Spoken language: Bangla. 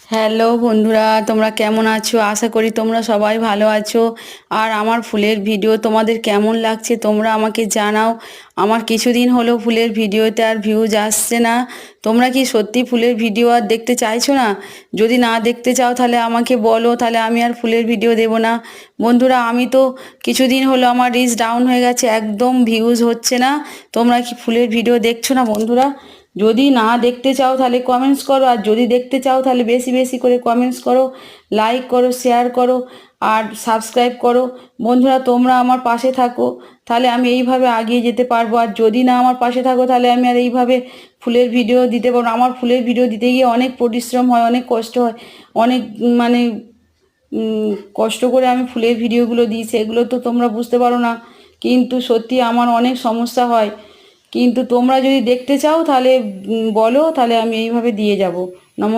হ্যালো বন্ধুরা, তোমরা কেমন আছো? আশা করি তোমরা সবাই ভালো আছো। আর আমার ফুলের ভিডিও তোমাদের কেমন লাগছে তোমরা আমাকে জানাও। আমার কিছুদিন হলো ফুলের ভিডিওতে আর ভিউজ আসছে না। তোমরা কি সত্যি ফুলের ভিডিও আর দেখতে চাইছো না? যদি না দেখতে চাও তাহলে আমাকে বলো, তাহলে আমি আর ফুলের ভিডিও দেব না। বন্ধুরা, আমি তো কিছুদিন হলো আমার রিচ ডাউন হয়ে গেছে, একদম ভিউজ হচ্ছে না। তোমরা কি ফুলের ভিডিও দেখছো না বন্ধুরা? যদি না দেখতে চাও তাহলে কমেন্টস করো, আর যদি দেখতে চাও তাহলে বেশি বেশি করে কমেন্টস করো, লাইক করো, শেয়ার করো, আর সাবস্ক্রাইব করো। বন্ধুরা, তোমরা আমার পাশে থাকো, তাহলে আমি এইভাবে এগিয়ে যেতে পারবো। আর যদি না আমার পাশে থাকো তাহলে আমি আর এইভাবে ফুলের ভিডিও দিতে পারবো না। আমার ফুলের ভিডিও দিতে গিয়ে অনেক পরিশ্রম হয়, অনেক কষ্ট হয়, অনেক মানে কষ্ট করে আমি ফুলের ভিডিওগুলো দিই, সেগুলো তো তোমরা বুঝতে পারো না। কিন্তু সত্যি আমার অনেক সমস্যা হয়। কিন্তু তোমরা যদি দেখতে চাও তাহলে বলো, তাহলে আমি এইভাবে দিয়ে যাব। নমস্কার।